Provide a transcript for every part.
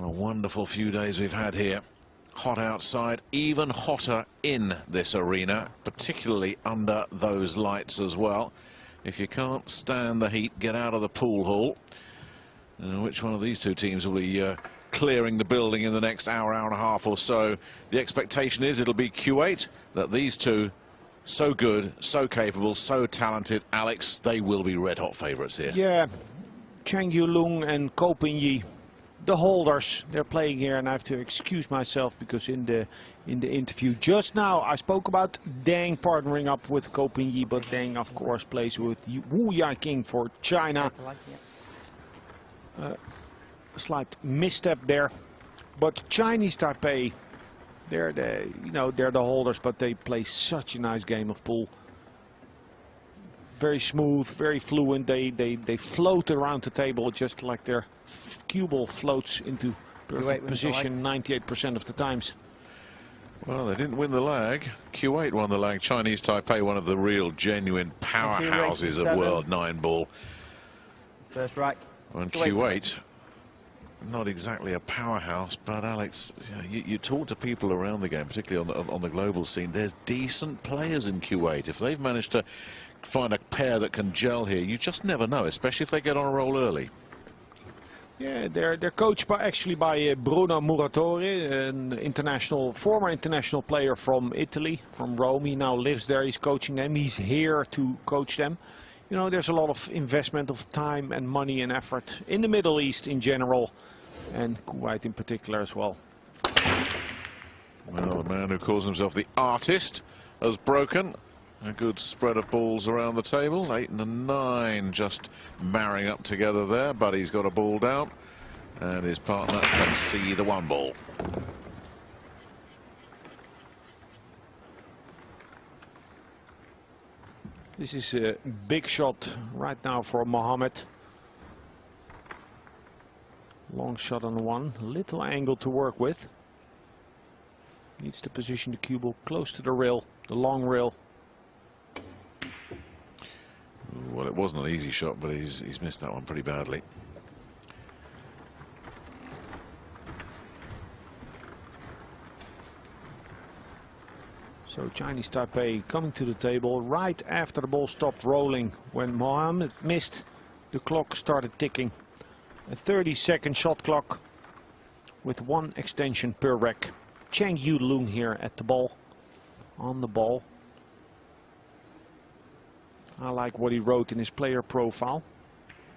What a wonderful few days we've had here. Hot outside, even hotter in this arena, particularly under those lights as well. If you can't stand the heat, get out of the pool hall. Which one of these two teams will be clearing the building in the next hour, hour and a half or so? The expectation is it'll be Kuwait. That these two, so good, so capable, so talented, Alex, they will be red hot favourites here. Yeah, Chang and Ko Pin-yi, the holders, they're playing here, and I have to excuse myself because in the interview just now I spoke about Deng partnering up with Ko Pin-yi, but Deng of course plays with Wu Yaqing for China. A slight misstep there, but Chinese Taipei, they're the holders, but they play such a nice game of pool. Very smooth, very fluent. They float around the table just like their cue ball floats into perfect position 98% of the times. Well, they didn't win the lag. Kuwait won the lag. Chinese Taipei, one of the real genuine powerhouses of World 9 ball. First right. And Kuwait, not exactly a powerhouse, but Alex, you talk to people around the game, particularly on the global scene. There's decent players in Kuwait. If they've managed to find a pair that can gel here, you just never know, especially if they get on a roll early. Yeah, they're coached by Bruno Muratore, an former international player from Italy, from Rome. He now lives there. He's coaching them. He's here to coach them. You know, there's a lot of investment of time and money and effort in the Middle East in general, and Kuwait in particular as well. Well, the man who calls himself the artist has broken. A good spread of balls around the table. 8 and 9 just marrying up together there, but he's got a ball down, and his partner can see the one ball. This is a big shot right now for Mohammad. Long shot on one, little angle to work with. Needs to position the cue ball close to the rail, the long rail. Well, it wasn't an easy shot, but he's missed that one pretty badly. So Chinese Taipei coming to the table right after the ball stopped rolling. When Mohammad missed, the clock started ticking. A 30-second shot clock with one extension per rec. Chang Yu-lung here at the ball, on the ball. I like what he wrote in his player profile.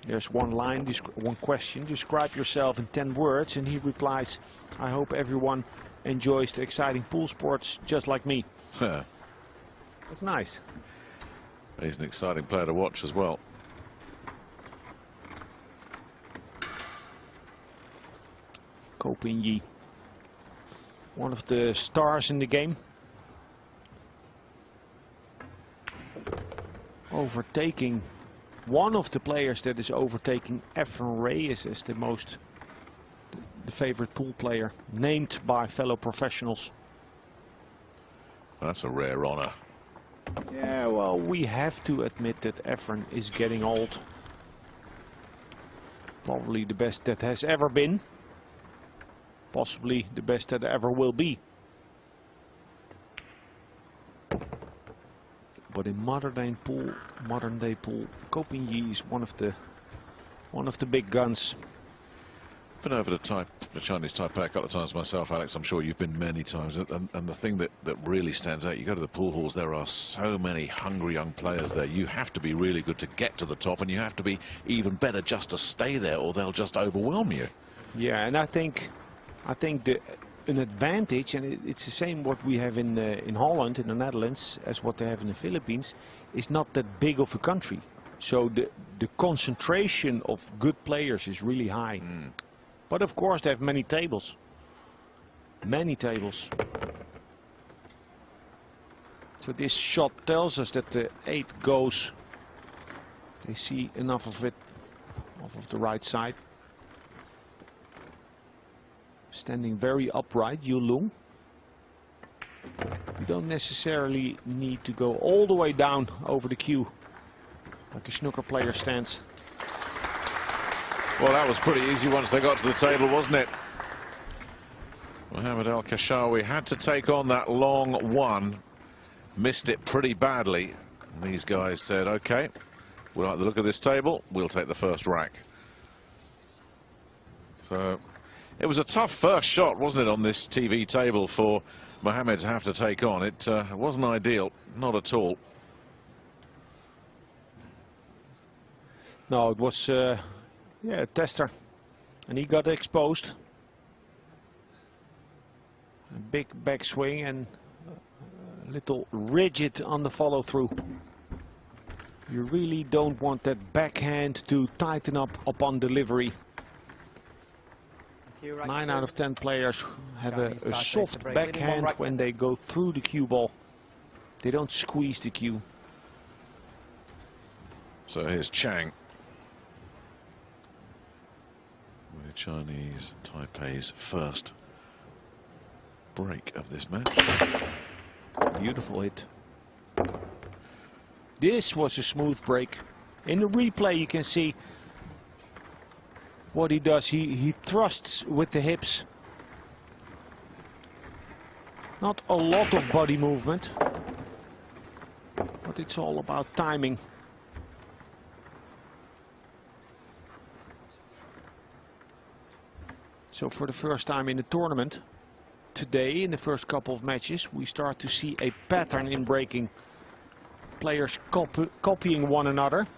There's one line, one question: describe yourself in 10 words, and he replies, I hope everyone enjoys the exciting pool sports just like me. That's nice. He's an exciting player to watch as well. Ko Pin-yi, one of the stars in the game. Overtaking one of the players that is overtaking Efren Reyes as the favorite pool player, named by fellow professionals. That's a rare honor. Yeah, well, we have to admit that Efren is getting old. Probably the best that has ever been. Possibly the best that ever will be. But in modern day pool, Ko Pin-yi is one of the big guns. Been over to the Chinese Taipei a couple of times myself, Alex. I'm sure you've been many times. And the thing that really stands out, you go to the pool halls, there are so many hungry young players there. You have to be really good to get to the top, and you have to be even better just to stay there, or they'll just overwhelm you. Yeah, and I think an advantage, and it's the same what we have in Holland, in the Netherlands, as what they have in the Philippines, is not that big of a country. So the concentration of good players is really high. But of course they have many tables. Many tables. So this shot tells us that the 8 goes. They see enough of it off of the right side. Standing very upright, Yu-lung. You don't necessarily need to go all the way down over the cue like a snooker player stands. Well, that was pretty easy once they got to the table, wasn't it? Mohammad Kashawi had to take on that long one. Missed it pretty badly. And these guys said, OK, we like the look of this table. We'll take the first rack. So it was a tough first shot, wasn't it, on this TV table for Mohammad to have to take on. It wasn't ideal, not at all. No, it was yeah, a tester, and he got exposed. A big backswing and a little rigid on the follow through. You really don't want that backhand to tighten up upon delivery. 9 out of 10 players have a soft backhand when they go through the cue ball. They don't squeeze the cue. So here's Chang with Chinese Taipei's first break of this match. Beautiful hit. This was a smooth break. In the replay you can see what he does. He thrusts with the hips. Not a lot of body movement, but it's all about timing. So for the first time in the tournament, today, in the first couple of matches, we start to see a pattern in breaking. Players copying one another,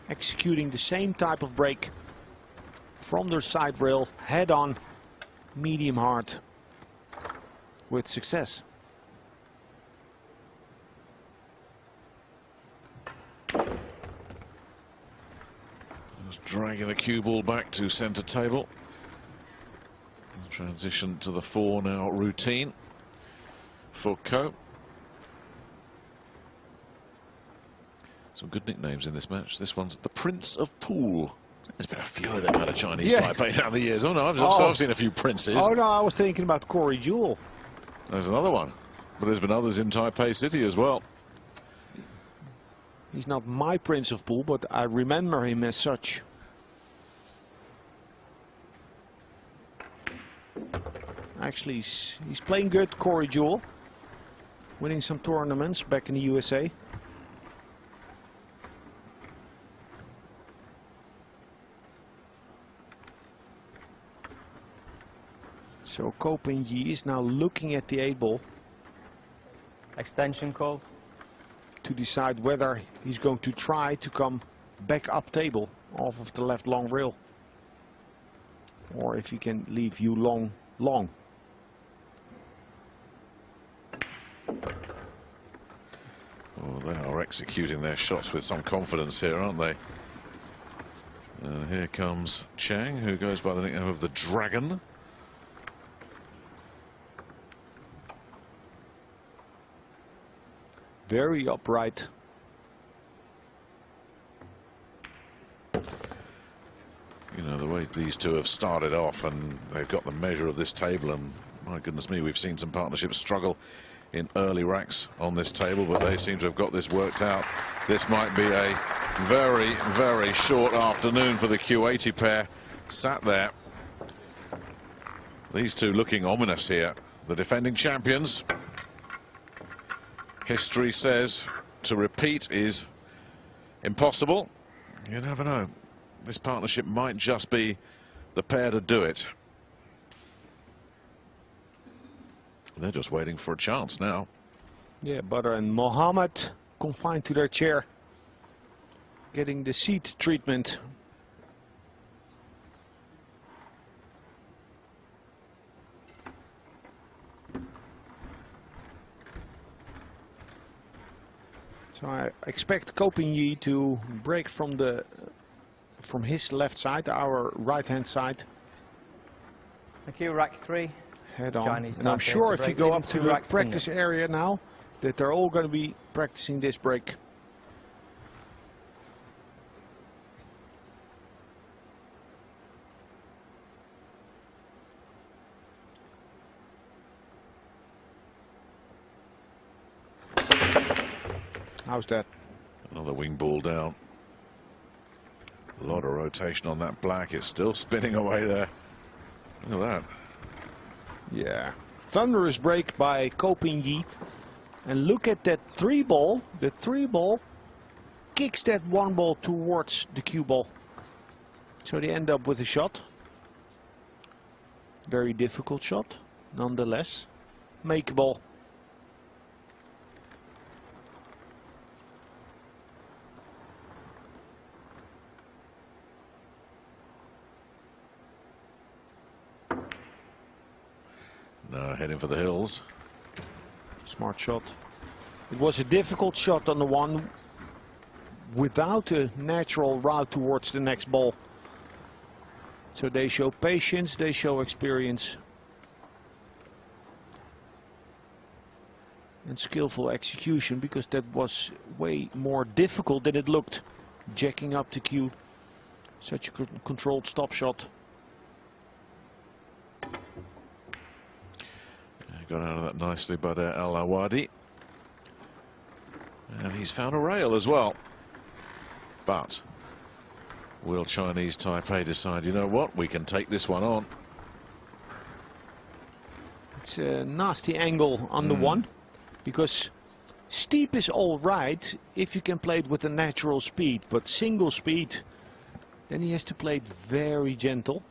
executing the same type of break from their side rail, head on, medium hard, with success. Just dragging the cue ball back to centre table. Transition to the 4 now routine for Ko. Some good nicknames in this match. This one's the Prince of Pool. There's been a few of them out of Chinese Taipei down the years. Oh no, I've seen a few princes. Oh no, I was thinking about Corey Jewell. There's another one. But there's been others in Taipei City as well. He's not my Prince of Pool, but I remember him as such. Actually, he's playing good, Corey Jewell. Winning some tournaments back in the USA. So Ko Ping-yi is now looking at the 8-ball. Extension called. To decide whether he's going to try to come back up table off of the left long rail. Or if he can leave you long. Oh, they are executing their shots with some confidence here, aren't they? Here comes Chang, who goes by the nickname of the Dragon. Very upright. You know, the way these two have started off, and they've got the measure of this table, and my goodness me, we've seen some partnerships struggle in early racks on this table, but they seem to have got this worked out. This might be a very, very short afternoon for the Kuwaiti pair sat there. These two looking ominous here. The defending champions. History says to repeat is impossible. You never know. This partnership might just be the pair to do it. They're just waiting for a chance now. Yeah, Butter and Mohammad confined to their chair, getting the seat treatment. So I expect Ko Ping-yi to break from his left side, our right hand side. Thank you, rack 3. Head on. Chinese And I'm Taipei sure to if you break, go leaving up to 2 the racks practice single. area now, that they're all going to be practicing this break. How's that? Another wing ball down. A lot of rotation on that black. It's still spinning away there. Look at that. Yeah. thunderous break by Ko Ping-yi. And look at that 3 ball. The 3 ball kicks that 1 ball towards the cue ball. So they end up with a shot. Very difficult shot, nonetheless. Makeable. Now heading for the hills. Smart shot. It was a difficult shot on the one without a natural route towards the next ball. So they show patience, they show experience. And skillful execution, because that was way more difficult than it looked. Jacking up the cue. Such a controlled stop shot. Got out of that nicely by Alawi. And he's found a rail as well. But will Chinese Taipei decide, you know what, we can take this one on? It's a nasty angle on the one, because steep is all right if you can play it with a natural speed, but single speed, then he has to play it very gentle.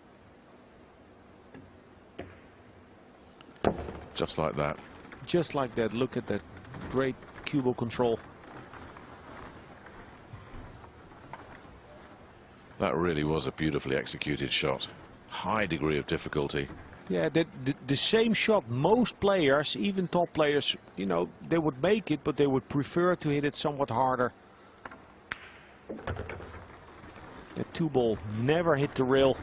Just like that. Just like that. Look at that great cue ball control. That really was a beautifully executed shot. High degree of difficulty. Yeah, the same shot most players, even top players, you know, they would make it, but they would prefer to hit it somewhat harder. That 2 ball never hit the rail.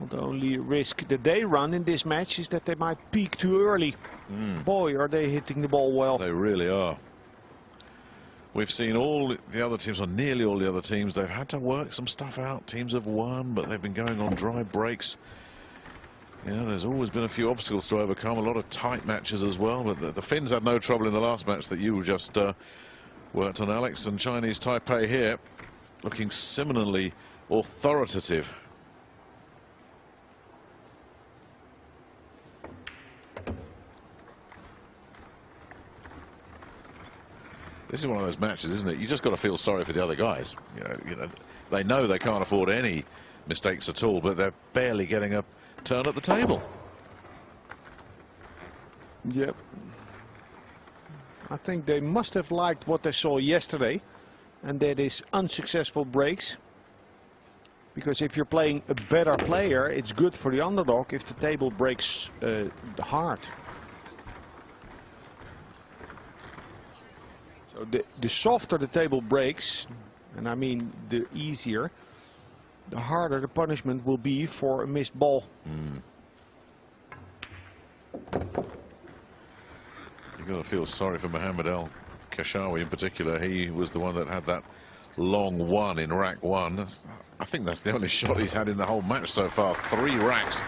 The only risk that they run in this match is that they might peak too early. Boy, are they hitting the ball well. They really are. We've seen all the other teams, or nearly all the other teams, they've had to work some stuff out. Teams have won, but they've been going on dry breaks. You know, there's always been a few obstacles to overcome, a lot of tight matches as well. But the Finns had no trouble in the last match that you just worked on, Alex. And Chinese Taipei here looking similarly authoritative. This is one of those matches, isn't it? You just got to feel sorry for the other guys. You know, they know they can't afford any mistakes at all, but they're barely getting a turn at the table. Yep. I think they must have liked what they saw yesterday, and that is unsuccessful breaks. Because if you're playing a better player, it's good for the underdog if the table breaks hard. So the softer the table breaks, and I mean the easier, the harder the punishment will be for a missed ball. You've got to feel sorry for Mohammad Kashawi in particular. He was the one that had that long one in rack 1. I think that's the only shot he's had in the whole match so far. 3 racks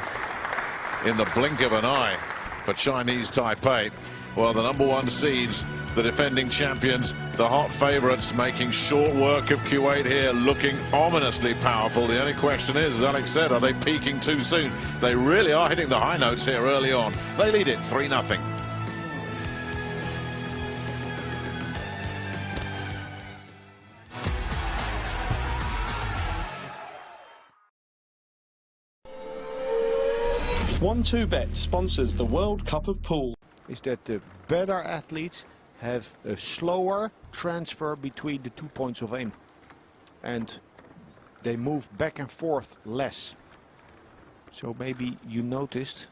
in the blink of an eye for Chinese Taipei. Well, the #1 seeds, the defending champions, the hot favourites, making short work of Kuwait here, looking ominously powerful. The only question is, as Alex said, are they peaking too soon? They really are hitting the high notes here early on. They lead it 3-0. One2Bet sponsors the World Cup of Pool. Is that the better athletes have a slower transfer between the 2 points of aim, and they move back and forth less. So maybe you noticed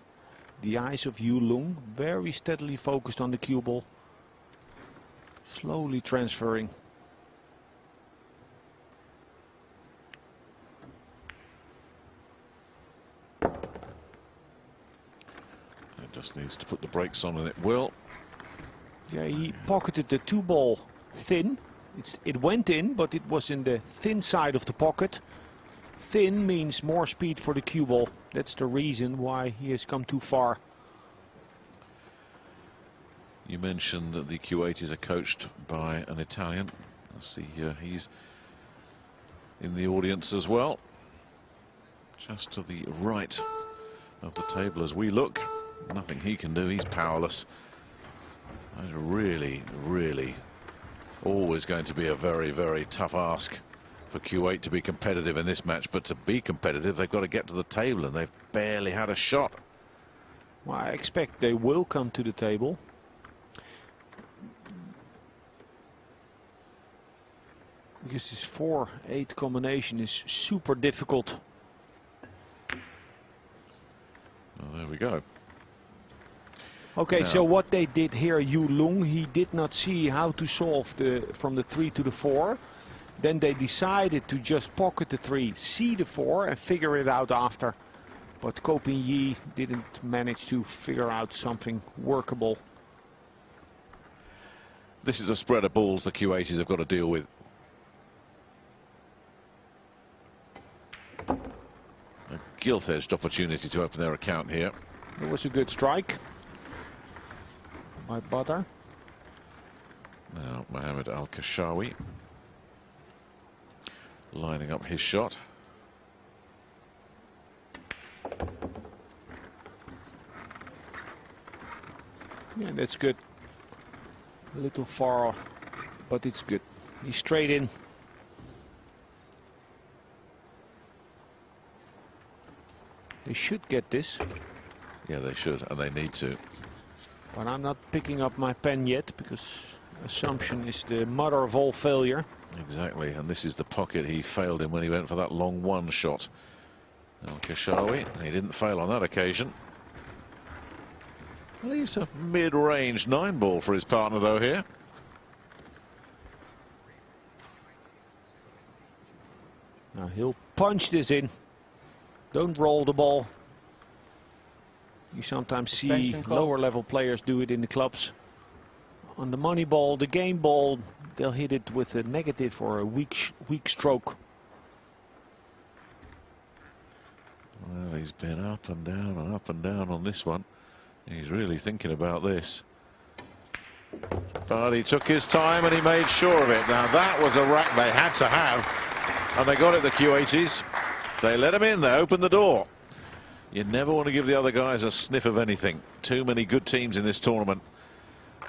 the eyes of Yu Lung very steadily focused on the cue ball, slowly transferring. Just needs to put the brakes on, and it will. Yeah, he pocketed the 2 ball thin. It went in, but it was in the thin side of the pocket. Thin means more speed for the cue ball. That's the reason why he has come too far. You mentioned that the Kuwaitis are coached by an Italian. I see he's in the audience as well. Just to the right of the table as we look. Nothing he can do, he's powerless. That's really, really always going to be a very, very tough ask for Kuwait to be competitive in this match. But to be competitive, they've got to get to the table, and they've barely had a shot. Well, I expect they will come to the table. Because this 4-8 combination is super difficult. Well, there we go. Okay, Now, so what they did here, Yu Lung, he did not see how to solve from the 3 to the 4. Then they decided to just pocket the 3, see the 4 and figure it out after. But Ko Pin Yi didn't manage to figure out something workable. This is a spread of balls the Kuwaitis have got to deal with. A gilt-edged opportunity to open their account here. It was a good strike by Badr. Now Mohammad Al-Kashawi lining up his shot. Yeah, that's good. A little far, but it's good. He's straight in. They should get this. Yeah, they should, and they need to. But I'm not picking up my pen yet, because assumption is the mother of all failure. Exactly, and this is the pocket he failed in when he went for that long one shot. Al-Kashawi, he didn't fail on that occasion. Leaves a mid-range 9-ball for his partner though here. Now he'll punch this in. Don't roll the ball. You sometimes see lower level players do it in the clubs. On the money ball, the game ball, they'll hit it with a negative or a weak stroke. Well, he's been up and down on this one. He's really thinking about this. But he took his time and he made sure of it. Now that was a rack they had to have. And they got it, the Kuwaitis. They let him in, they opened the door. You never want to give the other guys a sniff of anything. Too many good teams in this tournament.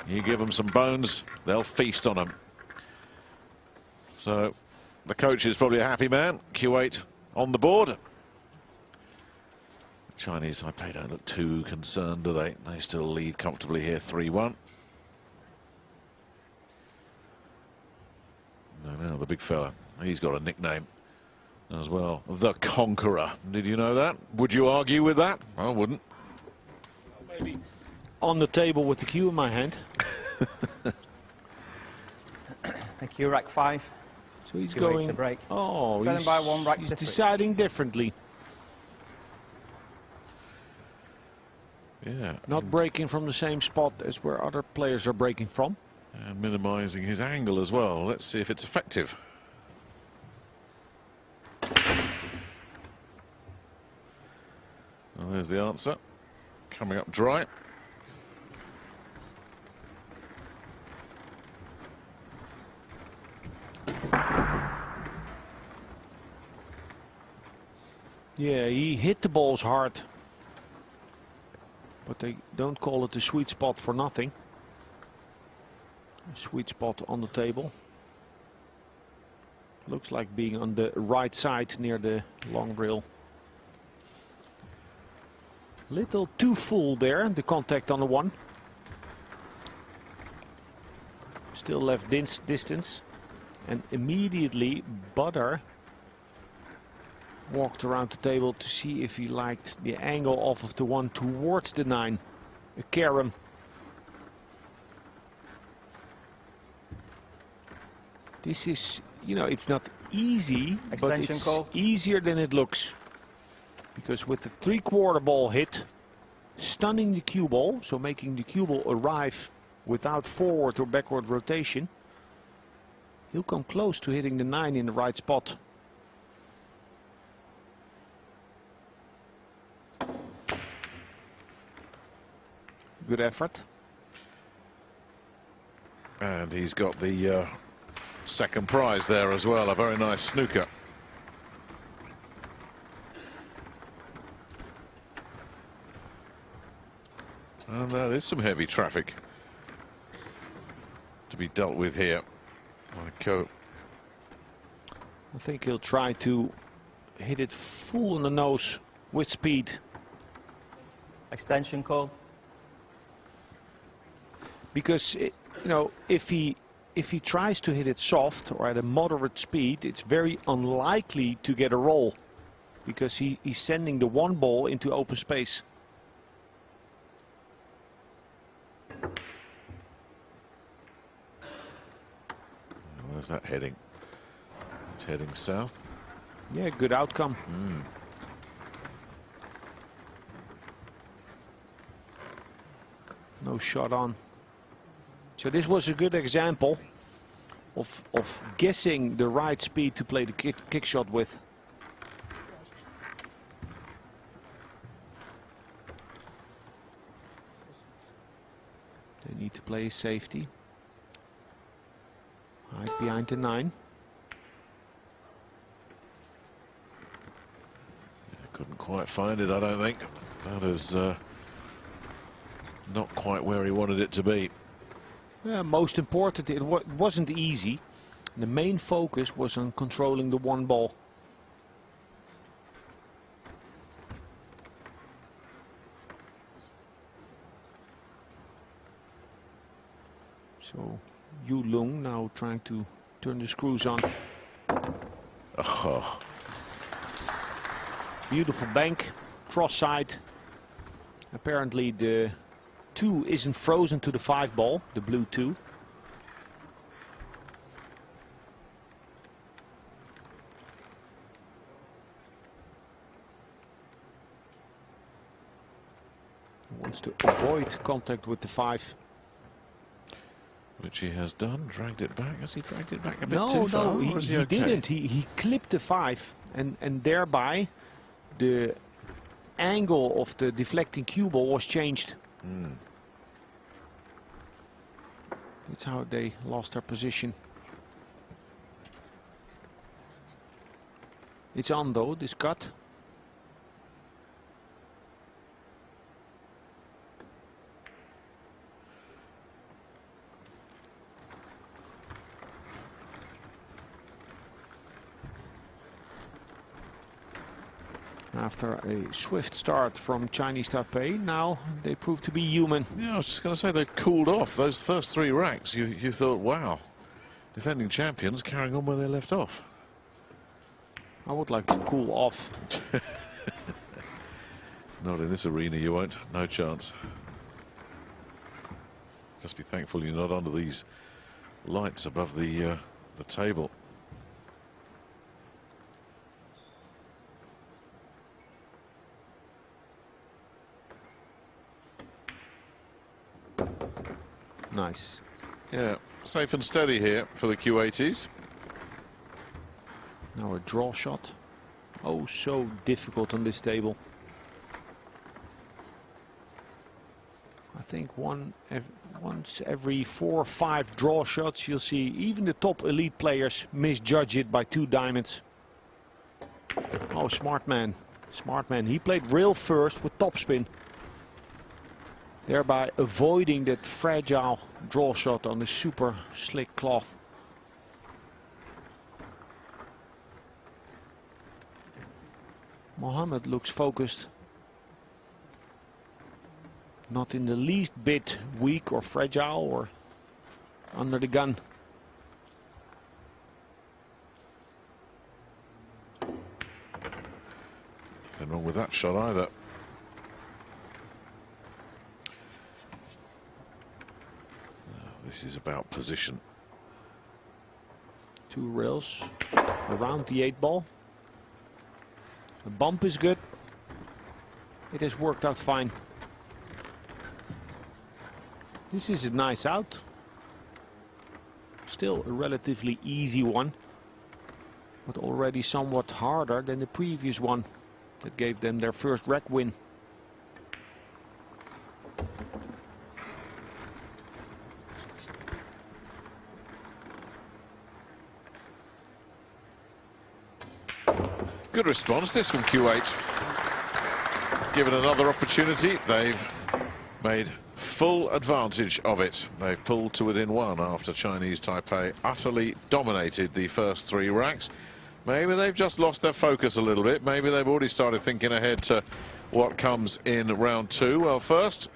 You give them some bones, they'll feast on them. So the coach is probably a happy man. Kuwait on the board. Chinese Taipei don't look too concerned, do they? They still lead comfortably here, 3-1. No, the big fella, he's got a nickname as well, the Conqueror. Did you know that? Would you argue with that? I wouldn't. Maybe on the table with the cue in my hand. Thank you, rack 5. So he's Kuwait going to break. Oh, Trailing by 1, rack he's to 3. deciding differently. Yeah. Not breaking from the same spot as where other players are breaking from. And minimizing his angle as well. Let's see if it's effective. Well, there's the answer. Coming up dry. Yeah, he hit the balls hard. But they don't call it the sweet spot for nothing. A sweet spot on the table. Looks like being on the right side near the long rail. Little too full there, the contact on the 1. Still left distance. And immediately Badr walked around the table to see if he liked the angle off of the 1 towards the 9. A carom. This is, you know, it's not easy, but it's easier than it looks. Because with the 3/4 ball hit, stunning the cue ball, so making the cue ball arrive without forward or backward rotation, he'll come close to hitting the 9 in the right spot. Good effort. And he's got the second prize there as well, a very nice snooker. And there is some heavy traffic to be dealt with here. I think he'll try to hit it full on the nose with speed. Extension call. Because you know, if he tries to hit it soft or at a moderate speed, it's very unlikely to get a roll, because he's sending the one ball into open space. Where's that heading? It's heading south. Yeah, good outcome. No shot on. So this was a good example of guessing the right speed to play the kick shot with. They need to play safety. Right behind the 9. Couldn't quite find it, I don't think. That is not quite where he wanted it to be. Yeah, most important, it wasn't easy. The main focus was on controlling the one ball. So Yu Lung now trying to turn the screws on. Oh. Beautiful bank, cross side. Apparently the 2 isn't frozen to the 5 ball, the blue 2. Wants to avoid contact with the 5. Which he has done, dragged it back. Has he dragged it back a bit No, too far? no, he okay? didn't. He clipped the 5, and thereby the angle of the deflecting cue ball was changed. That's how they lost their position. It's on though, this cut. After a swift start from Chinese Taipei, now they prove to be human. Yeah, I was just going to say they've cooled off. Those first 3 racks, you thought, wow, defending champions carrying on where they left off. I would like to cool off. Not in this arena, you won't. No chance. Just be thankful you're not under these lights above the table. Nice. Yeah, safe and steady here for the Kuwaitis. Now a draw shot. Oh, so difficult on this table. I think once every 4 or 5 draw shots you'll see even the top elite players misjudge it by 2 diamonds. Oh, smart man. Smart man. He played rail first with topspin, thereby avoiding that fragile draw shot on the super slick cloth. Mohammad looks focused. Not in the least bit weak or fragile or under the gun. Nothing wrong with that shot either. This is about position. 2 rails around the 8 ball. The bump is good. It has worked out fine. This is a nice out. Still a relatively easy one, but already somewhat harder than the previous one that gave them their first rack win. Good response this from Kuwait. Given another opportunity, they've made full advantage of it. They've pulled to within one after Chinese Taipei utterly dominated the first 3 racks. Maybe they've just lost their focus a little bit. Maybe they've already started thinking ahead to what comes in round 2. Well, first,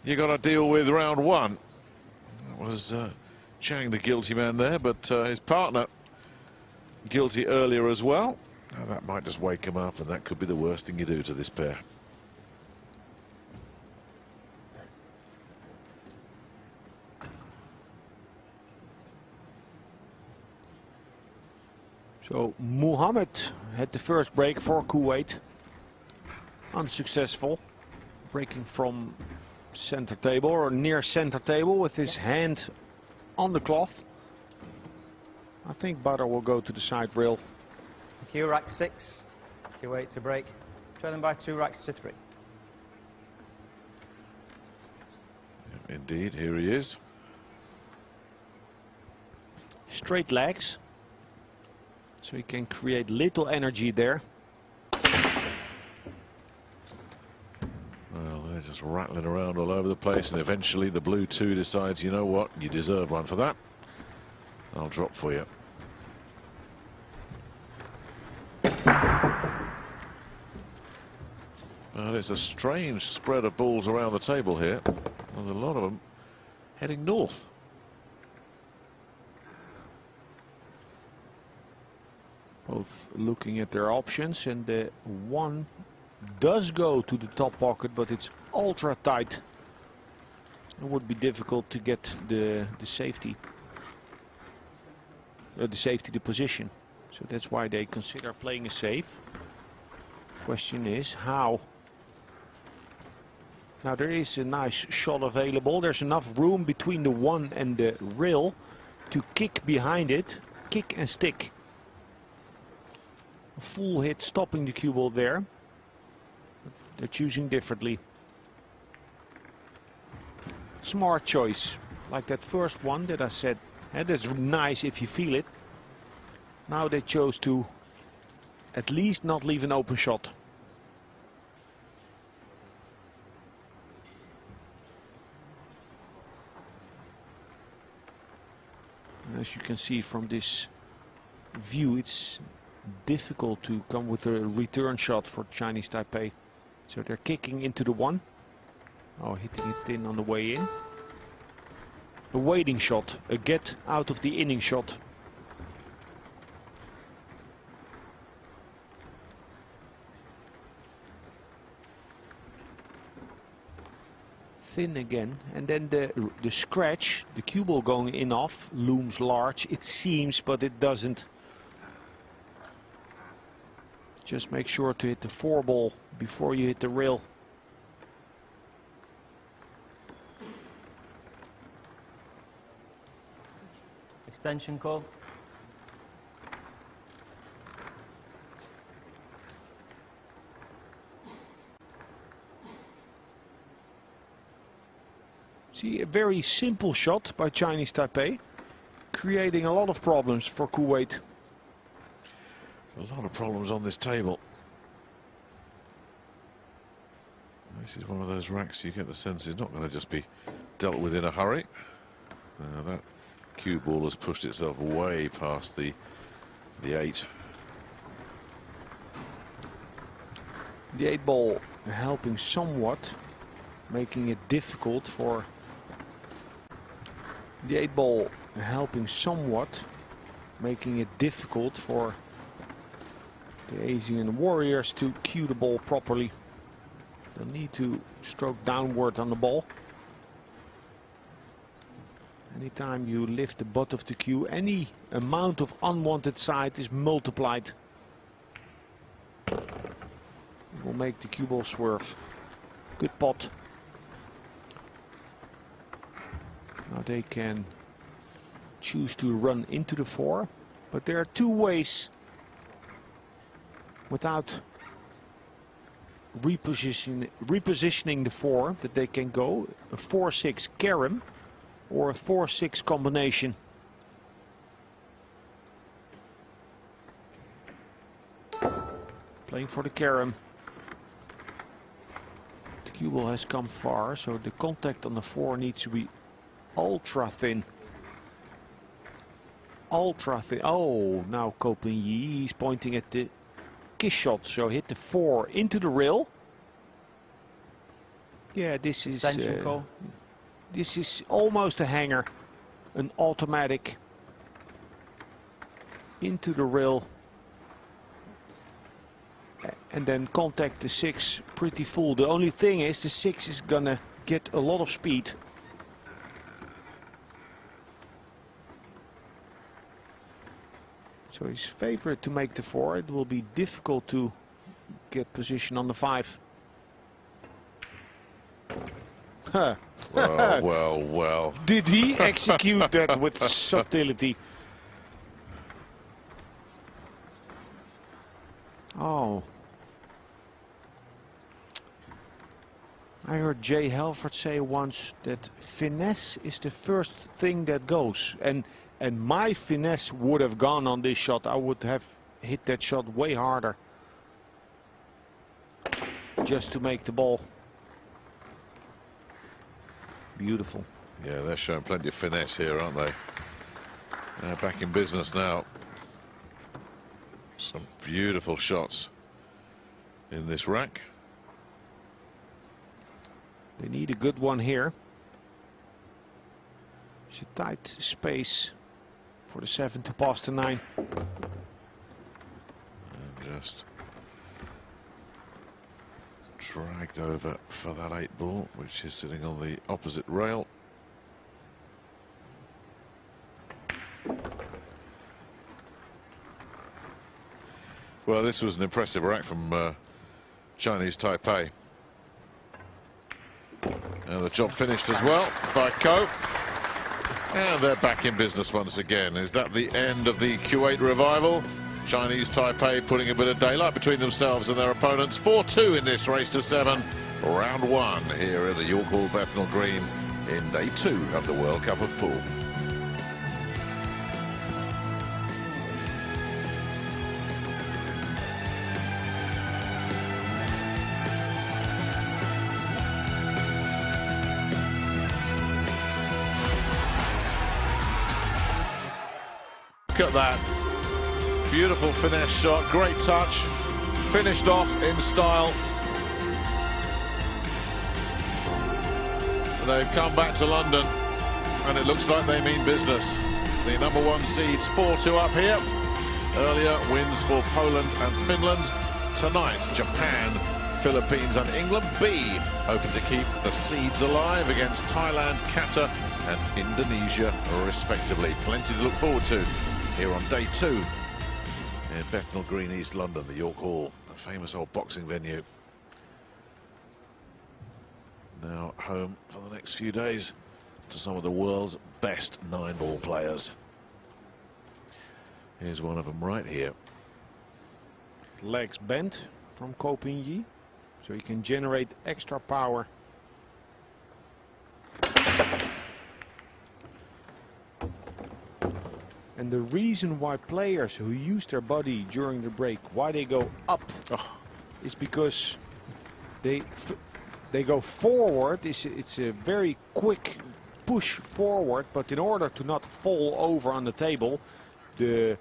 you got to deal with round 1. That was Chang the guilty man there, but his partner guilty earlier as well. Now, that might just wake him up, and that could be the worst thing you do to this pair. So Mohammad had the first break for Kuwait. Unsuccessful. Breaking from center table or near center table with his hand on the cloth. I think Butter will go to the side rail. Thank you, rack 6. Kuwait to break. Trailing by 2 racks to 3. Indeed, here he is. Straight legs. So he can create little energy there. Well, they're just rattling around all over the place, and eventually the blue 2 decides, you know what, you deserve one for that. I'll drop for you. Well, it's a strange spread of balls around the table here. There's a lot of them heading north. Both looking at their options, and the one does go to the top pocket, but it's ultra tight. It would be difficult to get the safety, the position. So that's why they consider playing a safe. Question is how. Now there is a nice shot available. There's enough room between the 1 and the rail to kick behind it, kick and stick. A full hit stopping the cue ball there. They're choosing differently. Smart choice. Like that first one that I said, that's nice if you feel it. Now they chose to at least not leave an open shot. And as you can see from this view, it's difficult to come with a return shot for Chinese Taipei. So they're kicking into the 1. Oh, hitting it in on the way in. A waiting shot, a get out of the inning shot. Thin again, and then the scratch, the cue ball going in off, looms large, it seems, but it doesn't. Just make sure to hit the 4 ball before you hit the rail. Extension call. See, a very simple shot by Chinese Taipei, creating a lot of problems for Kuwait. A lot of problems on this table. This is one of those racks you get the sense is not going to just be dealt with in a hurry. That cue ball has pushed itself way past the 8. The 8 ball helping somewhat, making it difficult for the 8 ball helping somewhat, making it difficult for the Asian Warriors to cue the ball properly. They'll need to stroke downward on the ball. Anytime you lift the butt of the cue, any amount of unwanted side is multiplied. It will make the cue ball swerve. Good pot. Now they can choose to run into the 4, but there are 2 ways without repositioning the 4 that they can go. A 4-6 carom or a 4-6 combination. Playing for the carom. The cue ball has come far, so the contact on the 4 needs to be ultra thin. Ultra thin. Oh, now Kopinyi, he's pointing at the kiss shot, so hit the 4 into the rail. Yeah, this is Call. This is almost a hanger, an automatic into the rail, and then contact the 6 pretty full. The only thing is the 6 is gonna get a lot of speed. So he's favored to make the 4. It will be difficult to get position on the 5. Huh. Well. Did he execute that with subtlety? Oh. I heard Jay Halford say once that finesse is the first thing that goes. And my finesse would have gone on this shot. I would have hit that shot way harder. Just to make the ball. Beautiful. Yeah, they're showing plenty of finesse here, aren't they? They're back in business now. Some beautiful shots in this rack. They need a good one here. It's a tight space for the 7 to pass the 9. And just dragged over for that 8 ball, which is sitting on the opposite rail. Well, this was an impressive rack from Chinese Taipei. And the job finished as well by Ko. And they're back in business once again. Is that the end of the Kuwait revival? Chinese Taipei putting a bit of daylight between themselves and their opponents. 4-2 in this race to 7. Round 1 here at the York Hall Bethnal Green in day 2 of the World Cup of Pool. Look at that. Beautiful finesse shot, great touch, finished off in style. They've come back to London and it looks like they mean business. The number 1 seeds 4-2 up here. Earlier wins for Poland and Finland. Tonight Japan, Philippines and England B hoping to keep the seeds alive against Thailand, Qatar and Indonesia respectively. Plenty to look forward to here on day 2 in Bethnal Green, East London, the York Hall, a famous old boxing venue. Now home for the next few days to some of the world's best 9-ball players. Here's one of them right here. Legs bent from Kopinyi, so he can generate extra power. And the reason why players who use their body during the break, why they go up, is because they go forward. It's a very quick push forward, but in order to not fall over on the table, the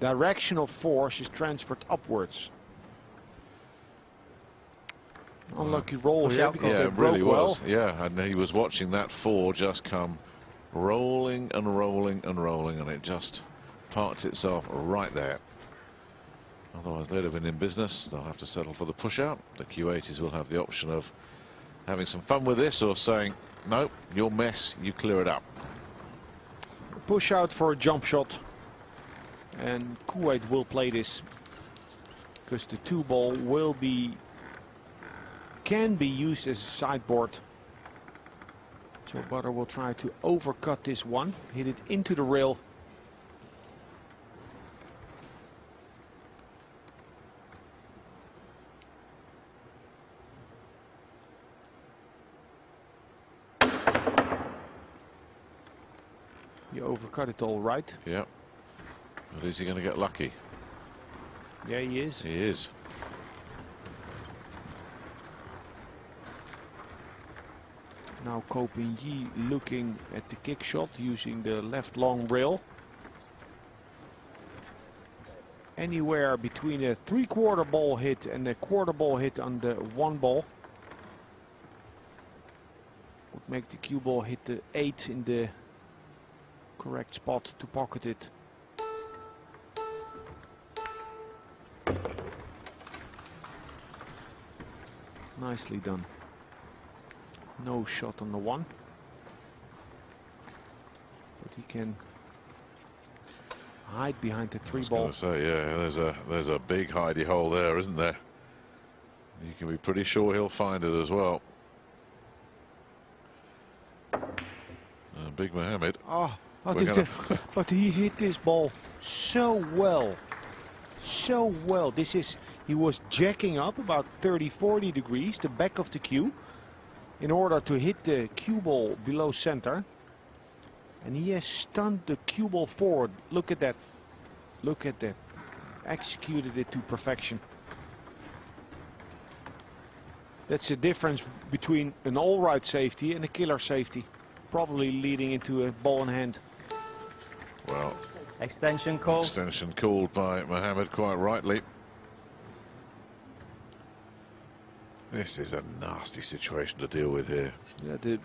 direction of force is transferred upwards. Unlucky roll here because they broke really well. was. Yeah, and he was watching that 4 just come rolling and rolling and rolling, and it just parked itself right there. Otherwise they'd have been in business. They'll have to settle for the push out. The Kuwaitis will have the option of having some fun with this or saying, no, your mess, you clear it up. Push out for a jump shot, and Kuwait will play this because the 2 ball can be used as a sideboard. So Butter will try to overcut this one, hit it into the rail. He overcut it all right. Yeah. But is he going to get lucky? Yeah, he is. He is. Now Ko Pin-yi looking at the kick shot using the left long rail. Anywhere between a 3/4 ball hit and a 1/4 ball hit on the 1 ball would make the cue ball hit the 8 in the correct spot to pocket it. Nicely done. No shot on the 1, but he can hide behind the 3 ball. I was going to say, yeah, there's a big hidey hole there, isn't there? You can be pretty sure he'll find it as well. Big Mohammad. Oh, but he hit this ball so well. So well. He was jacking up about 30-40 degrees, the back of the cue, in order to hit the cue ball below center. And he has stunned the cue ball forward. Look at that. Look at that. Executed it to perfection. That's the difference between an all-right safety and a killer safety. Probably leading into a ball in hand. Well, Extension call. extension called by Mohammad quite rightly. This is a nasty situation to deal with here. Yeah, the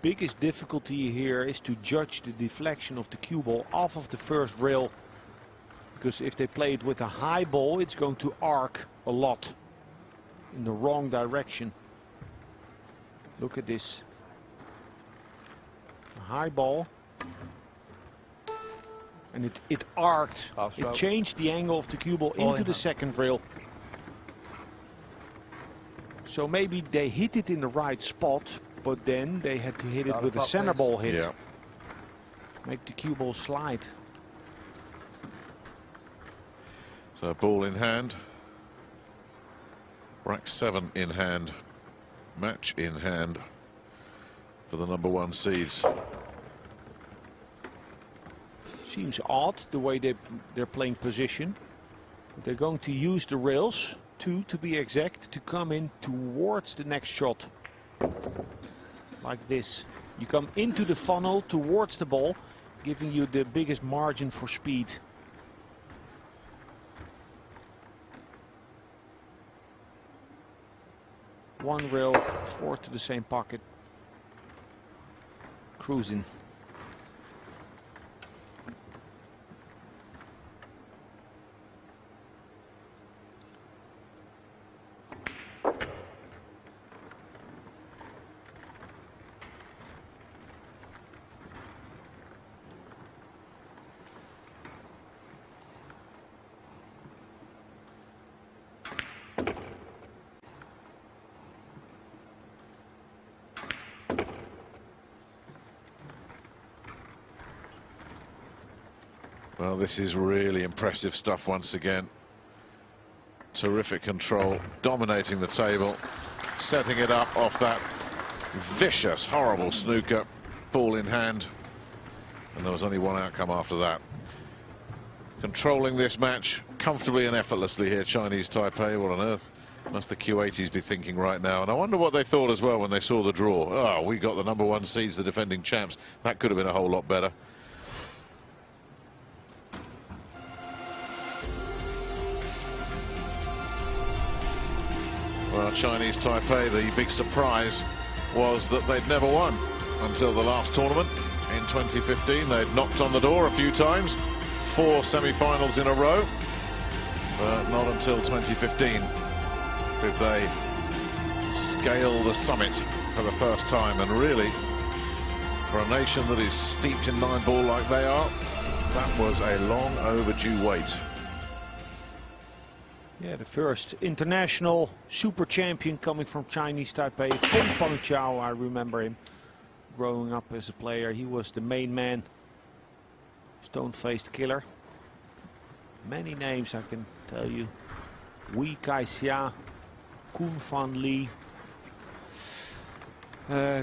biggest difficulty here is to judge the deflection of the cue ball off of the first rail. Because if they play it with a high ball, it's going to arc a lot in the wrong direction. Look at this. A high ball. And it arced. It changed the angle of the cue ball into the second rail. So maybe they hit it in the right spot, but then they had to hit it with a center ball hit. Yeah. Make the cue ball slide. So ball in hand. Rack 7 in hand. Match in hand for the #1 seeds. Seems odd the way they're playing position. But they're going to use the rails, 2 to be exact, to come in towards the next shot. Like this. You come into the funnel towards the ball, giving you the biggest margin for speed. One rail, 4 to the same pocket. Cruising. Well, this is really impressive stuff once again. Terrific control, dominating the table, setting it up off that vicious, horrible snooker, ball in hand, and there was only one outcome after that. Controlling this match comfortably and effortlessly here, Chinese Taipei. What on earth must the Kuwaitis be thinking right now? And I wonder what they thought as well when they saw the draw. Oh, we got the #1 seeds, the defending champs. That could have been a whole lot better. Well, Chinese Taipei, the big surprise was that they'd never won until the last tournament in 2015. They'd knocked on the door a few times, 4 semi-finals in a row, but not until 2015 did they scale the summit for the first time. And really, for a nation that is steeped in 9-ball like they are, that was a long overdue wait. Yeah, the first international super champion coming from Chinese Taipei, Feng Pengchao. I remember him growing up as a player. He was the main man, stone-faced killer. Many names I can tell you. Wei Kai-xia, Kun Fan Li.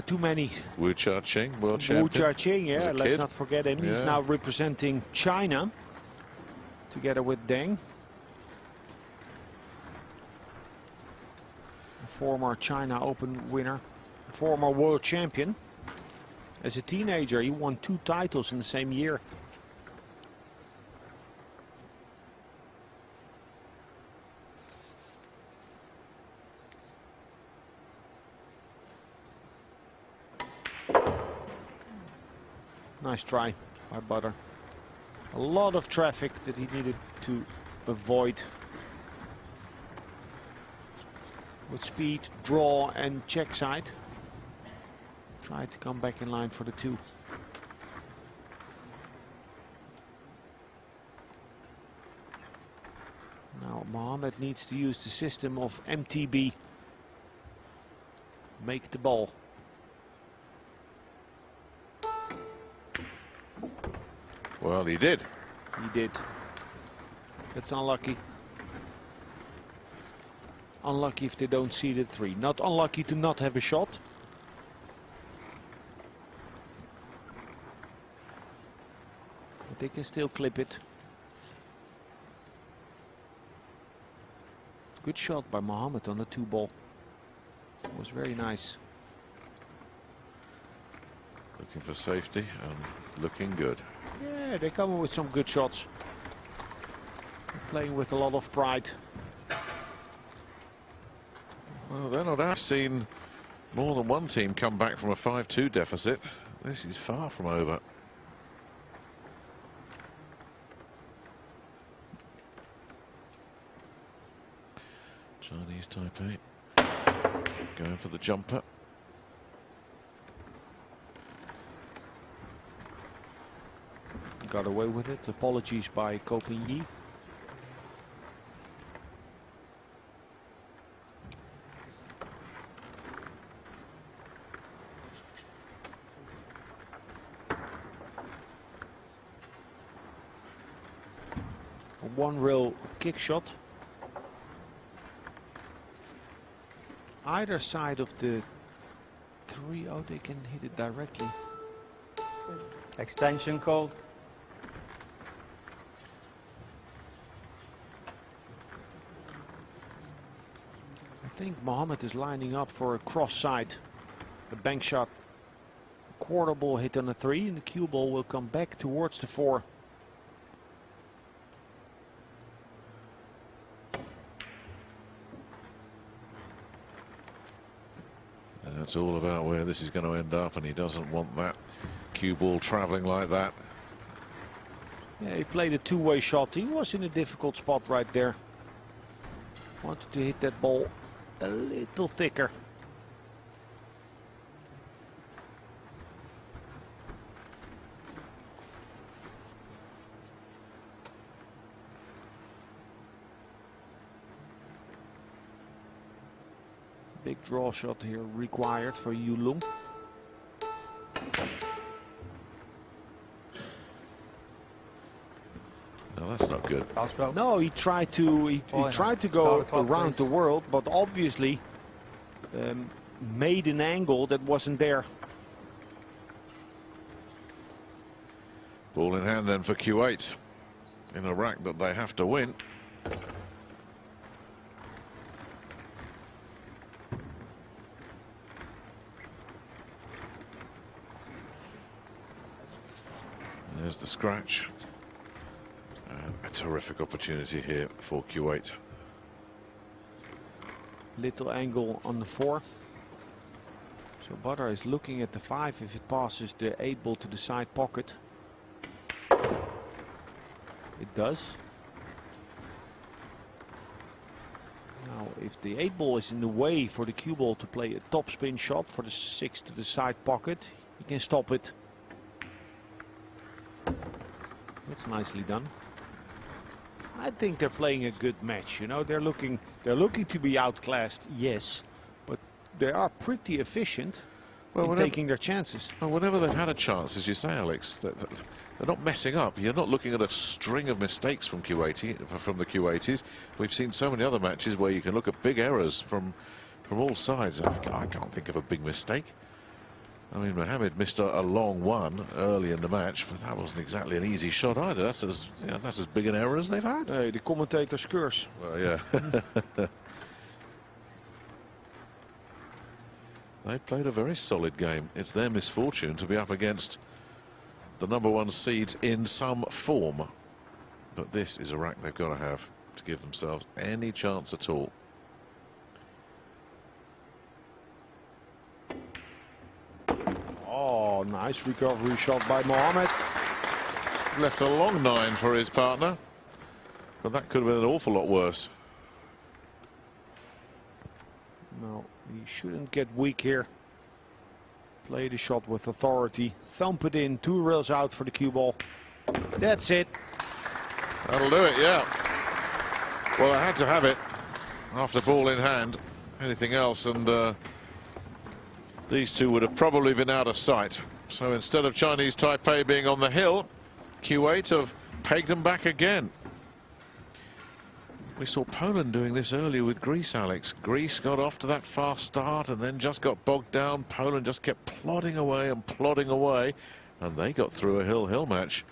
Too many. Wu Cha-ching, world champion. Wu Cha-ching, yeah, let's not forget him. Yeah. He's now representing China together with Deng. Former China Open winner, former world champion. As a teenager, he won 2 titles in the same year. Nice try by Butter. A lot of traffic that he needed to avoid. With speed, draw and check side. Try to come back in line for the 2. Now Mohammad needs to use the system of MTB. Make the ball. Well, he did. He did. That's unlucky. Unlucky if they don't see the 3. Not unlucky to not have a shot. But they can still clip it. Good shot by Mohammad on the 2 ball. It was very nice. Looking for safety and looking good. Yeah, they come with some good shots. They're playing with a lot of pride. Well, they're not. I've seen more than one team come back from a 5-2 deficit. This is far from over. Chinese Taipei going for the jumper. Got away with it. Apologies by Kopin Yi. One real kick shot. Either side of the 3. Oh, they can hit it directly. Extension called. I think Mohammad is lining up for a cross side. A bank shot. Quarter ball hit on the 3 and the cue ball will come back towards the 4. That's all about where this is going to end up, and he doesn't want that cue ball travelling like that. Yeah, he played a 2-way shot. He was in a difficult spot right there. Wanted to hit that ball a little thicker. Big draw shot here required for Yulung. No, that's not good. No, he tried to go around the world, but obviously made an angle that wasn't there. Ball in hand then for Kuwait in a rack that they have to win. There's the scratch. A terrific opportunity here for Kuwait. Little angle on the 4. So Butter is looking at the 5 if it passes the 8 ball to the side pocket. It does. Now if the 8 ball is in the way for the cue ball to play a top spin shot for the 6 to the side pocket, he can stop it. That's nicely done. I think they're playing a good match. You know, they're looking to be outclassed, yes, but they are pretty efficient in taking their chances. Well, whenever they've had a chance, as you say, Alex, they're not messing up. You're not looking at a string of mistakes from the Kuwaitis. We've seen so many other matches where you can look at big errors from all sides. I can't think of a big mistake. I mean, Mohammad missed a long one early in the match, but that wasn't exactly an easy shot either. That's as big an error as they've had. Hey, the commentator's curse. Well, yeah. They played a very solid game. It's their misfortune to be up against the #1 seeds in some form. But this is a rack they've got to have to give themselves any chance at all. Oh, nice recovery shot by Mohammad. Left a long 9 for his partner, but that could have been an awful lot worse. No, he shouldn't get weak here. Play the shot with authority. Thump it in. 2 rails out for the cue ball. That's it. That'll do it, yeah. Well, I had to have it after ball in hand. Anything else, and these two would have probably been out of sight. So instead of Chinese Taipei being on the hill, Kuwait have pegged them back again. We saw Poland doing this earlier with Greece, Alex. Greece got off to that fast start and then just got bogged down. Poland just kept plodding away, and they got through a hill-hill match.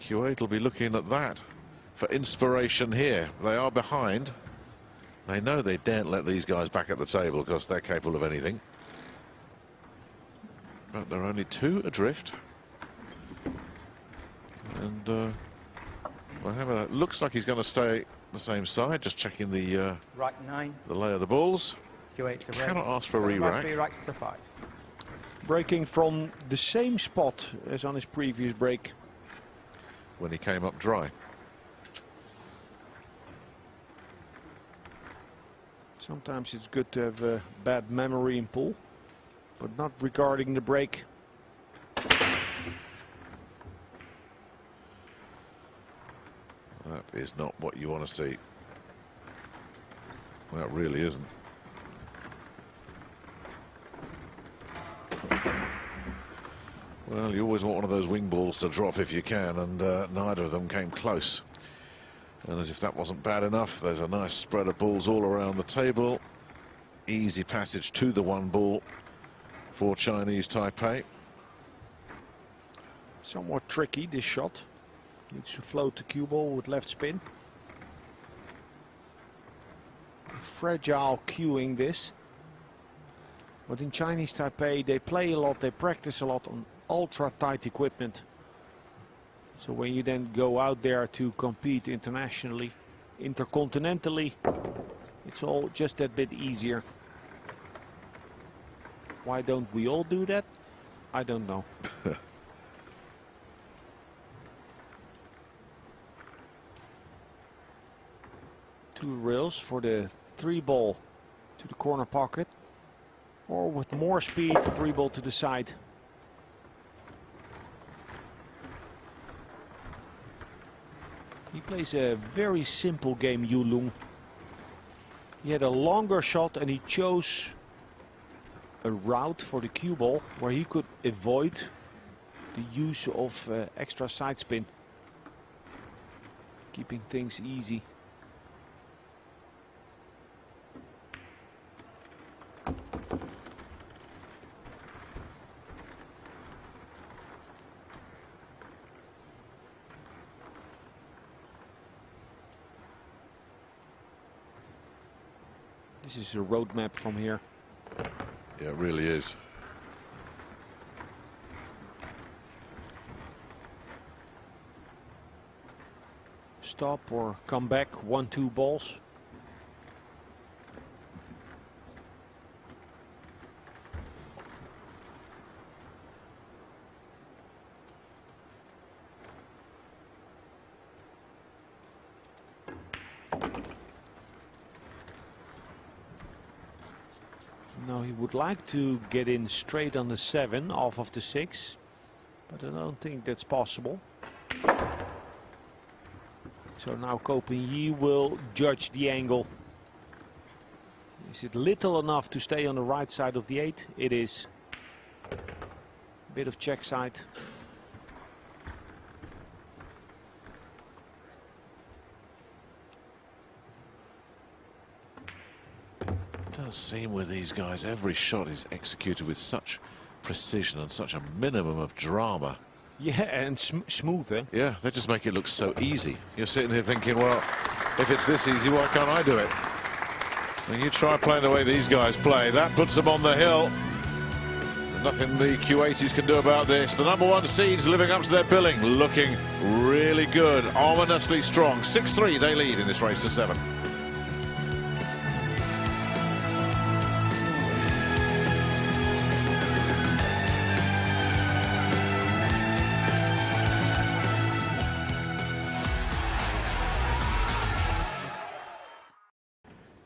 Kuwait will be looking at that for inspiration here. They are behind. They know they daren't let these guys back at the table because they're capable of anything. But they're only 2 adrift. And Mohammad looks like he's going to stay the same side, just checking the Rack 9. the lay of the balls. Kuwait to break. Cannot ask for a re-rack. 3 racks to 5. Breaking from the same spot as on his previous break. When he came up dry. Sometimes it's good to have a bad memory in pool, but not regarding the break. That is not what you want to see. That really isn't. Well, you always want one of those wing balls to drop if you can, and neither of them came close. And as if that wasn't bad enough, there's a nice spread of balls all around the table. Easy passage to the 1 ball for Chinese Taipei. Somewhat tricky, this shot. Needs to float the cue ball with left spin. Fragile cueing this. But in Chinese Taipei, they play a lot, they practice a lot on ultra-tight equipment. So when you then go out there to compete internationally, intercontinentally, it's all just that bit easier. Why don't we all do that? I don't know. 2 rails for the 3 ball to the corner pocket, or with more speed, 3 ball to the side. He plays a very simple game, Yulung. He had a longer shot and he chose a route for the cue ball where he could avoid the use of extra side spin, keeping things easy. This is a roadmap from here. Yeah, it really is. Stop or come back, 1-2 balls. Now he would like to get in straight on the 7 off of the 6, but I don't think that's possible. So now Ko Pin-Yi will judge the angle. Is it little enough to stay on the right side of the 8? It is. Bit of check side. Seem with these guys, every shot is executed with such precision and such a minimum of drama. Yeah, and smooth, eh? Yeah, they just make it look so easy. You're sitting here thinking, well, if it's this easy, why can't I do it? And you try playing the way these guys play, that puts them on the hill. Nothing the Kuwaitis can do about this. The #1 seeds living up to their billing, looking really good, ominously strong. 6-3 they lead in this race to 7.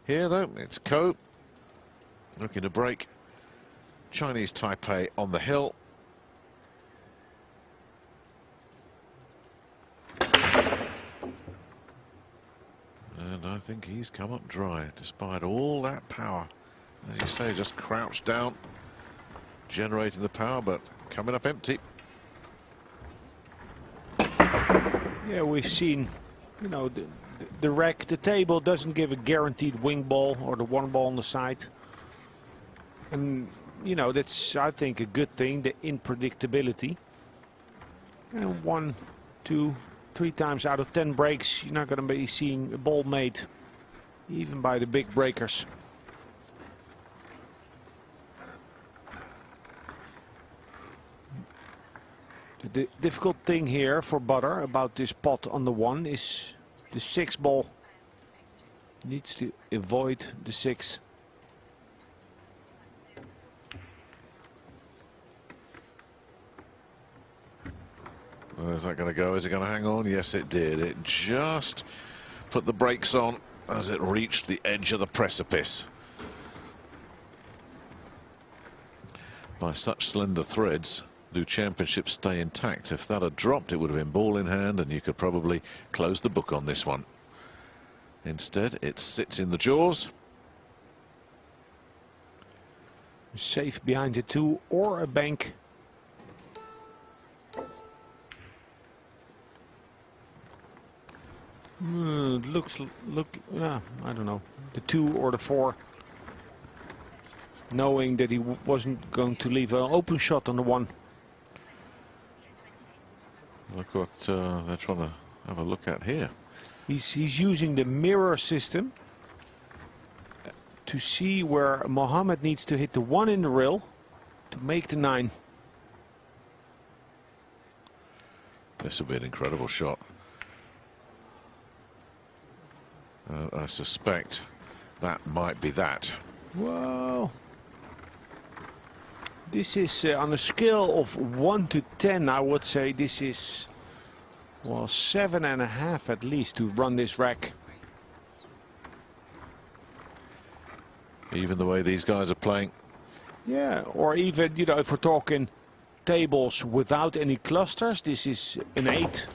Here though, it's Ko looking to break Chinese Taipei on the hill. And I think he's come up dry despite all that power. As you say, just crouched down, generating the power, but coming up empty. Yeah, we've seen, you know, the rack, the table doesn't give a guaranteed wing ball or the one ball on the side. And, you know, that's, I think, a good thing, the unpredictability. And 1, 2, 3 times out of 10 breaks, you're not going to be seeing a ball made, even by the big breakers. The difficult thing here for Butter about this pot on the 1 is the 6 ball. Needs to avoid the 6. Well, is that going to go? Is it going to hang on? Yes, it did. It just put the brakes on as it reached the edge of the precipice. By such slender threads, do championships stay intact? If that had dropped, it would have been ball in hand, and you could probably close the book on this one. Instead, it sits in the jaws. Safe behind the 2 or a bank. Yeah, I don't know, the 2 or the 4, knowing that he wasn't going to leave an open shot on the 1. Look what they're trying to have a look at here. He's using the mirror system to see where Mohammad needs to hit the 1 in the rail to make the 9. This will be an incredible shot. I suspect that might be that. Well, this is on a scale of 1 to 10, I would say this is, well, 7.5 at least to run this rack. Even the way these guys are playing. Yeah, or even, you know, if we're talking tables without any clusters, this is an 8.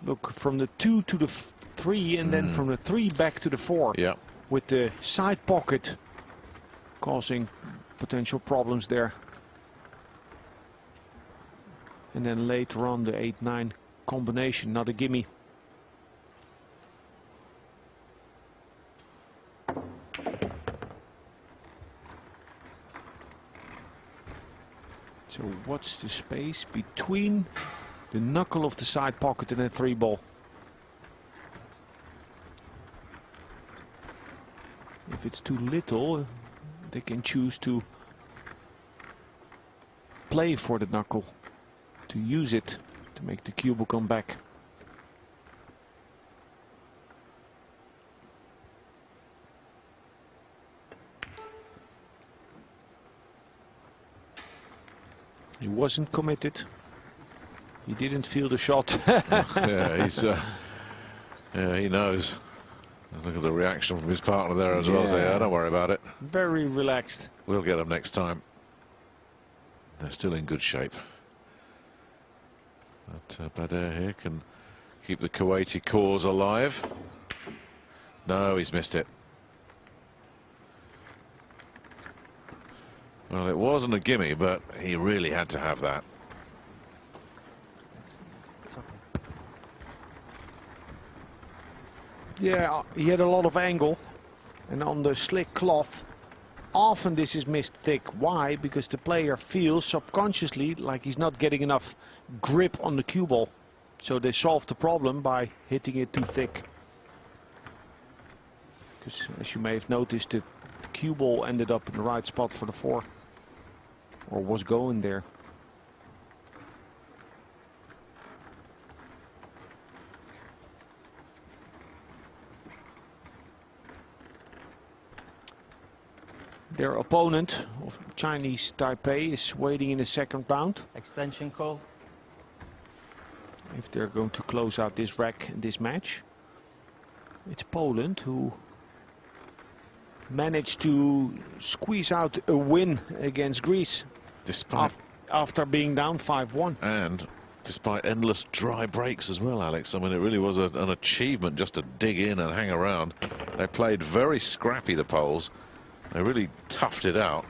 Look, from the 2 to the 3 and then from the 3 back to the 4. Yeah. With the side pocket causing potential problems there. And then later on the 8-9 combination, not a gimme. So what's the space between the knuckle of the side pocket and a 3 ball? If it's too little, they can choose to play for the knuckle, to use it to make the cue ball come back. He wasn't committed. He didn't feel the shot. Yeah, he's yeah, he knows. Look at the reaction from his partner there as well. So, yeah, don't worry about it. Very relaxed. We'll get them next time. They're still in good shape. But Bader here can keep the Kuwaiti cause alive. No, he's missed it. Well, it wasn't a gimme, but he really had to have that. Yeah, he had a lot of angle, and on the slick cloth often this is missed thick. Why? Because the player feels subconsciously like he's not getting enough grip on the cue ball, so they solve the problem by hitting it too thick. Because as you may have noticed, cue ball ended up in the right spot for the 4. Or was going there. Their opponent of Chinese Taipei is waiting in the second round. Extension call. If they're going to close out this rack in this match. It's Poland who managed to squeeze out a win against Greece. Despite after being down 5-1. And despite endless dry breaks as well, Alex. I mean, it really was an achievement just to dig in and hang around. They played very scrappy, the Poles. They really toughed it out.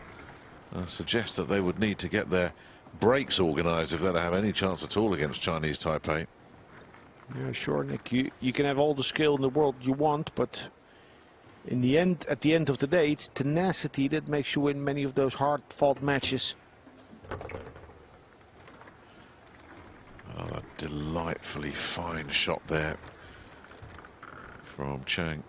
Suggests that they would need to get their breaks organised if they're to have any chance at all against Chinese Taipei. Yeah, sure, Nick. You can have all the skill in the world you want, but in the end, at the end of the day, it's tenacity that makes you win many of those hard-fought matches. Oh, a delightfully fine shot there from Chang.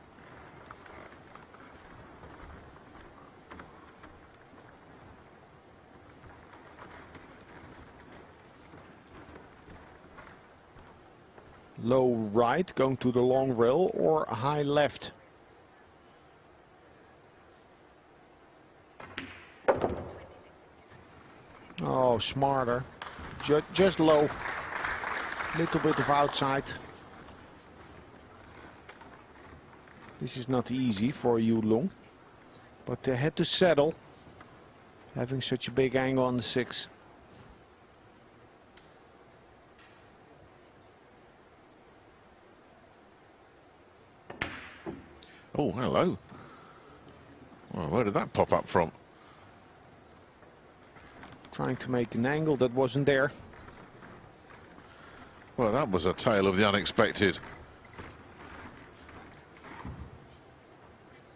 Low right, going to the long rail, or high left. Oh, smarter. Just low. Little bit of outside. This is not easy for Yu Long, but they had to settle, having such a big angle on the 6. Oh, hello. Well, where did that pop up from? Trying to make an angle that wasn't there. Well, that was a tale of the unexpected.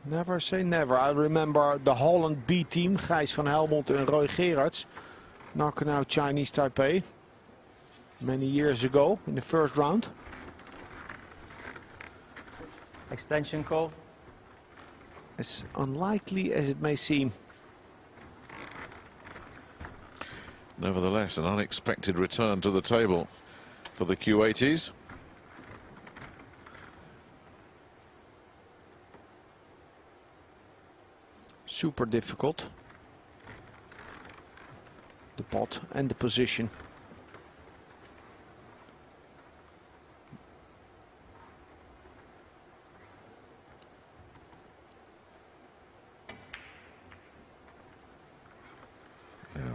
Never say never. I remember the Holland B team, Gijs van Helmond and Roy Gerards, knocking out Chinese Taipei many years ago in the first round. Extension call. As unlikely as it may seem. Nevertheless, an unexpected return to the table for the Kuwaitis. Super difficult. The pot and the position.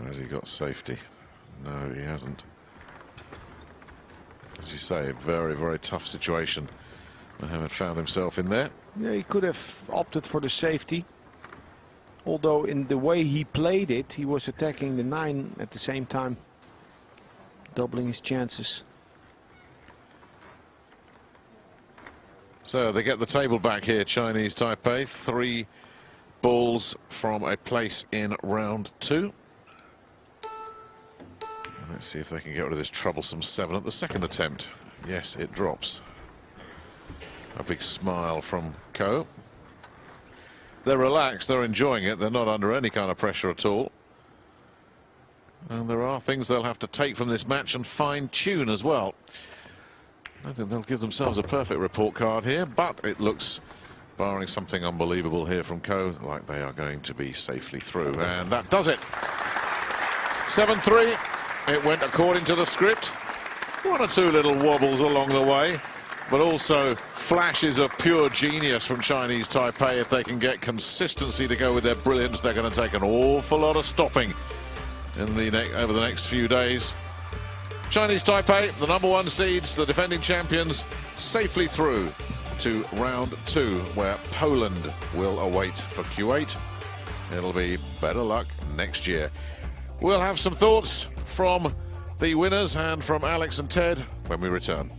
Has he got safety? No, he hasn't. As you say, a very, very tough situation Mohammad found himself in there. Yeah, he could have opted for the safety. Although in the way he played it, he was attacking the 9 at the same time, doubling his chances. So they get the table back here, Chinese Taipei. 3 balls from a place in round 2. Let's see if they can get rid of this troublesome 7 at the second attempt. Yes, it drops. A big smile from Ko. They're relaxed, they're enjoying it, they're not under any kind of pressure at all. And there are things they'll have to take from this match and fine-tune as well. I think they'll give themselves a perfect report card here, but it looks, barring something unbelievable here from Ko, like they are going to be safely through. And that does it. 7-3. It went according to the script. 1 or 2 little wobbles along the way, but also flashes of pure genius from Chinese Taipei. If they can get consistency to go with their brilliance, they're going to take an awful lot of stopping in over the next few days. Chinese Taipei, the #1 seeds, the defending champions, safely through to round 2, where Poland will await for Kuwait. It'll be better luck next year. We'll have some thoughts from the winners and from Alex and Ted when we return.